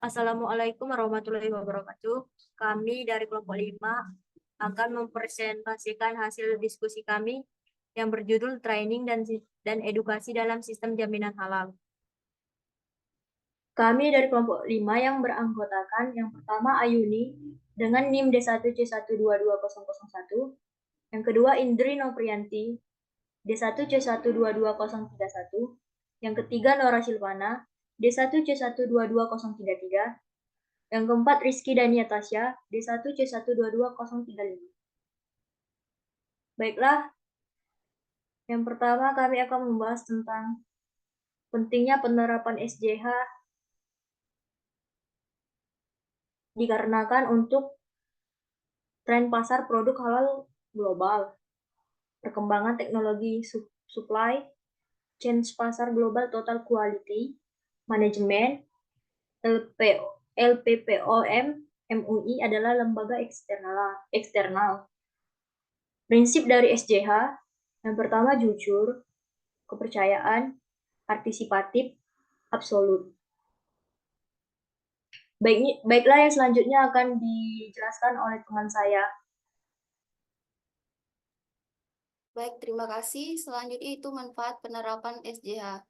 Assalamualaikum warahmatullahi wabarakatuh. Kami dari kelompok 5 akan mempresentasikan hasil diskusi kami yang berjudul Training dan Edukasi dalam Sistem Jaminan Halal. Kami dari kelompok 5 yang beranggotakan yang pertama Ayuni dengan NIM D1C122001, yang kedua Indri Noprianti D1C122031, yang ketiga Nora Silvana D1C122033, yang keempat, Rizky Dania Tasya, D1C122035. Baiklah, yang pertama kami akan membahas tentang pentingnya penerapan SJH dikarenakan untuk tren pasar produk halal global, perkembangan teknologi supply, chain pasar global total quality, manajemen, LPPOM, MUI adalah lembaga eksternal. Prinsip dari SJH, yang pertama jujur, kepercayaan, partisipatif, absolut. Baiklah yang selanjutnya akan dijelaskan oleh teman saya. Baik, terima kasih. Selanjutnya itu manfaat penerapan SJH.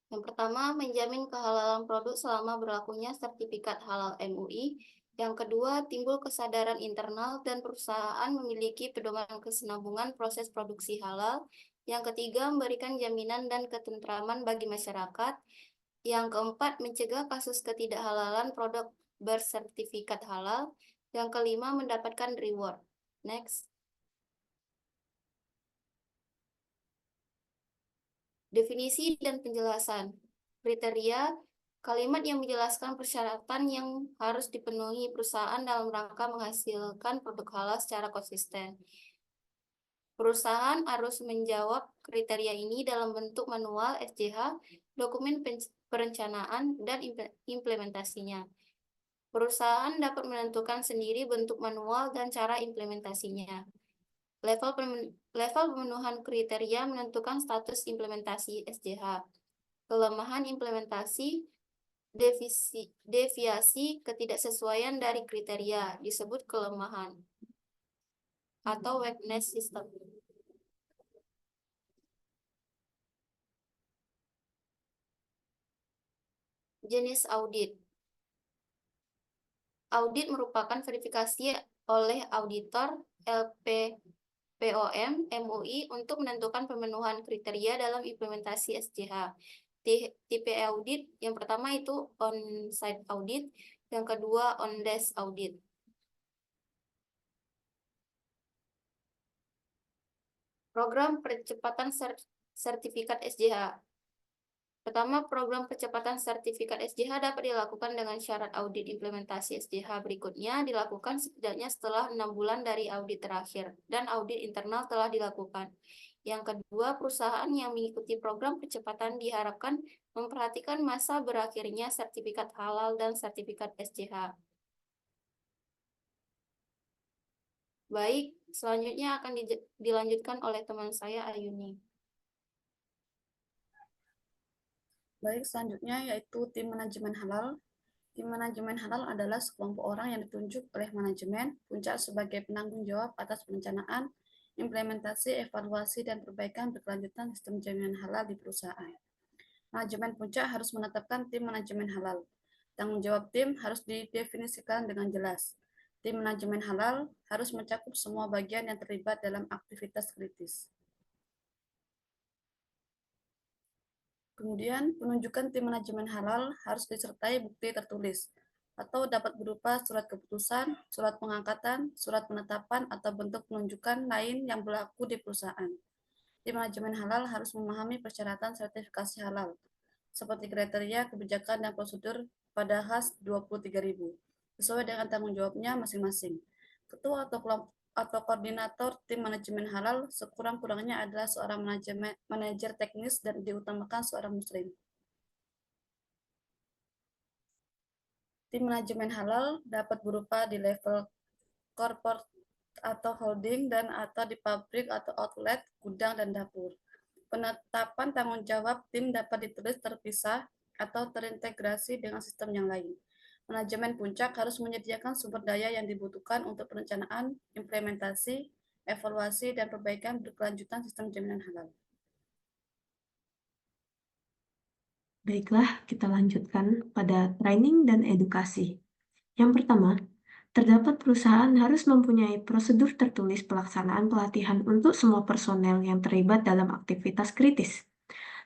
Yang pertama, menjamin kehalalan produk selama berlakunya sertifikat halal MUI. Yang kedua, timbul kesadaran internal dan perusahaan memiliki pedoman kesinambungan proses produksi halal. Yang ketiga, memberikan jaminan dan ketentraman bagi masyarakat. Yang keempat, mencegah kasus ketidakhalalan produk bersertifikat halal. Yang kelima, mendapatkan reward. Next. Definisi dan penjelasan. Kriteria, kalimat yang menjelaskan persyaratan yang harus dipenuhi perusahaan dalam rangka menghasilkan produk halal secara konsisten. Perusahaan harus menjawab kriteria ini dalam bentuk manual SJH, dokumen perencanaan, dan implementasinya. Perusahaan dapat menentukan sendiri bentuk manual dan cara implementasinya. Level pemenuhan kriteria menentukan status implementasi SJH. Kelemahan implementasi, deviasi ketidaksesuaian dari kriteria disebut kelemahan atau weakness system. Jenis audit. Audit merupakan verifikasi oleh auditor LPPOM MUI untuk menentukan pemenuhan kriteria dalam implementasi SJH. Tipe audit yang pertama itu on-site audit, yang kedua on-desk audit. Program percepatan sertifikat SJH. Pertama, program percepatan sertifikat SJH dapat dilakukan dengan syarat audit implementasi SJH berikutnya dilakukan setidaknya setelah 6 bulan dari audit terakhir dan audit internal telah dilakukan. Yang kedua, perusahaan yang mengikuti program percepatan diharapkan memperhatikan masa berakhirnya sertifikat halal dan sertifikat SJH. Baik, selanjutnya akan dilanjutkan oleh teman saya Ayuni. Baik, selanjutnya yaitu tim manajemen halal. Tim manajemen halal adalah sekelompok orang yang ditunjuk oleh manajemen puncak sebagai penanggung jawab atas perencanaan, implementasi, evaluasi, dan perbaikan berkelanjutan sistem jaminan halal di perusahaan. Manajemen puncak harus menetapkan tim manajemen halal. Tanggung jawab tim harus didefinisikan dengan jelas. Tim manajemen halal harus mencakup semua bagian yang terlibat dalam aktivitas kritis. Kemudian, penunjukan tim manajemen halal harus disertai bukti tertulis, atau dapat berupa surat keputusan, surat pengangkatan, surat penetapan, atau bentuk penunjukan lain yang berlaku di perusahaan. Tim manajemen halal harus memahami persyaratan sertifikasi halal, seperti kriteria, kebijakan, dan prosedur pada HAS 23.000, sesuai dengan tanggung jawabnya masing-masing. Ketua atau koordinator tim manajemen halal sekurang-kurangnya adalah seorang manajer teknis dan diutamakan seorang muslim. Tim manajemen halal dapat berupa di level corporate atau holding dan atau di pabrik atau outlet, gudang, dan dapur. Penetapan tanggung jawab tim dapat ditulis terpisah atau terintegrasi dengan sistem yang lain. Manajemen puncak harus menyediakan sumber daya yang dibutuhkan untuk perencanaan, implementasi, evaluasi, dan perbaikan berkelanjutan sistem jaminan halal. Baiklah, kita lanjutkan pada training dan edukasi. Yang pertama, terdapat perusahaan harus mempunyai prosedur tertulis pelaksanaan pelatihan untuk semua personel yang terlibat dalam aktivitas kritis,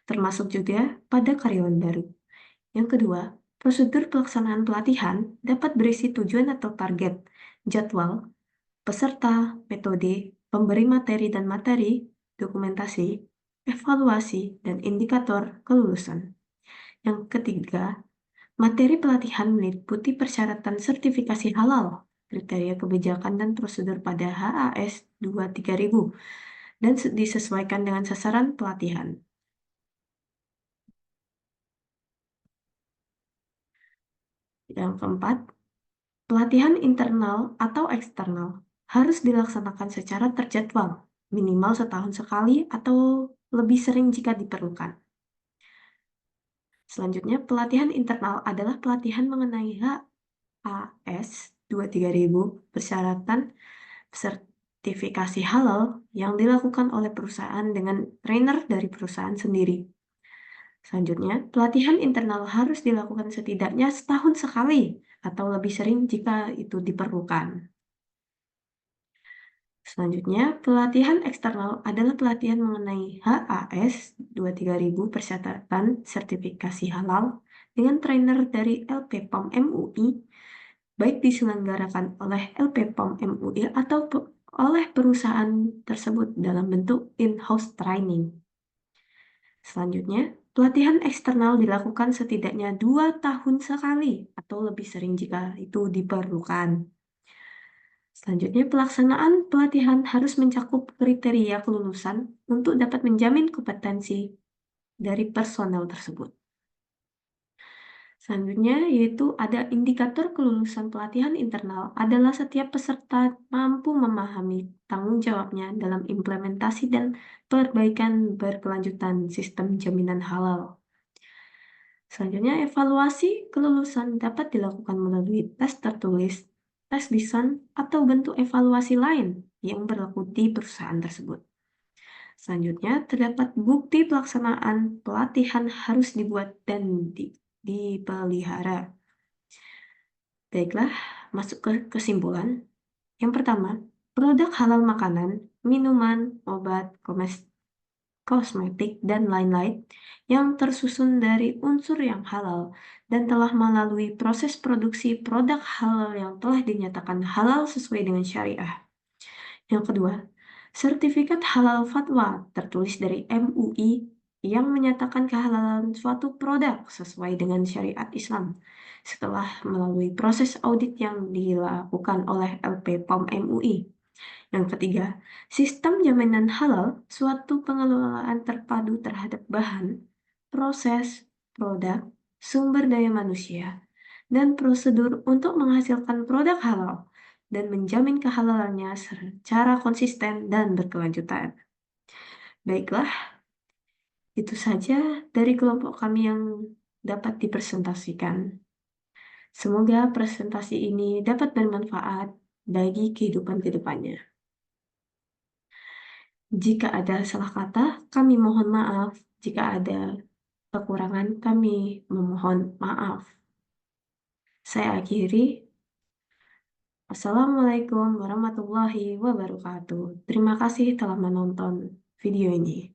termasuk juga pada karyawan baru. Yang kedua, prosedur pelaksanaan pelatihan dapat berisi tujuan atau target, jadwal, peserta, metode, pemberi materi dan materi, dokumentasi, evaluasi, dan indikator kelulusan. Yang ketiga, materi pelatihan meliputi persyaratan sertifikasi halal, kriteria kebijakan dan prosedur pada HAS 23000, dan disesuaikan dengan sasaran pelatihan. Yang keempat, pelatihan internal atau eksternal harus dilaksanakan secara terjadwal, minimal setahun sekali atau lebih sering jika diperlukan. Selanjutnya, pelatihan internal adalah pelatihan mengenai HAS 23000 persyaratan sertifikasi halal yang dilakukan oleh perusahaan dengan trainer dari perusahaan sendiri. Selanjutnya, pelatihan internal harus dilakukan setidaknya setahun sekali atau lebih sering jika itu diperlukan. Selanjutnya, pelatihan eksternal adalah pelatihan mengenai HAS 23000 persyaratan sertifikasi halal dengan trainer dari LPPOM MUI, baik diselenggarakan oleh LPPOM MUI atau oleh perusahaan tersebut dalam bentuk in-house training. Selanjutnya, pelatihan eksternal dilakukan setidaknya 2 tahun sekali atau lebih sering jika itu diperlukan. Selanjutnya, pelaksanaan pelatihan harus mencakup kriteria kelulusan untuk dapat menjamin kompetensi dari personel tersebut. Selanjutnya, yaitu ada indikator kelulusan pelatihan internal adalah setiap peserta mampu memahami tanggung jawabnya dalam implementasi dan perbaikan berkelanjutan sistem jaminan halal. Selanjutnya, evaluasi kelulusan dapat dilakukan melalui tes tertulis, tes lisan, atau bentuk evaluasi lain yang berlaku di perusahaan tersebut. Selanjutnya, terdapat bukti pelaksanaan pelatihan harus dibuat dan dipelihara. Baiklah, masuk ke kesimpulan. Yang pertama, produk halal makanan, minuman, obat, kosmetik, dan lain-lain yang tersusun dari unsur yang halal dan telah melalui proses produksi produk halal yang telah dinyatakan halal sesuai dengan syariah. Yang kedua, sertifikat halal fatwa tertulis dari MUI yang menyatakan kehalalan suatu produk sesuai dengan syariat Islam setelah melalui proses audit yang dilakukan oleh LPPOM MUI. Yang ketiga, sistem jaminan halal suatu pengelolaan terpadu terhadap bahan, proses, produk, sumber daya manusia, dan prosedur untuk menghasilkan produk halal dan menjamin kehalalannya secara konsisten dan berkelanjutan. Baiklah, itu saja dari kelompok kami yang dapat dipresentasikan. Semoga presentasi ini dapat bermanfaat bagi kehidupan kedepannya. Jika ada salah kata, kami mohon maaf. Jika ada kekurangan, kami memohon maaf. Saya akhiri. Assalamualaikum warahmatullahi wabarakatuh. Terima kasih telah menonton video ini.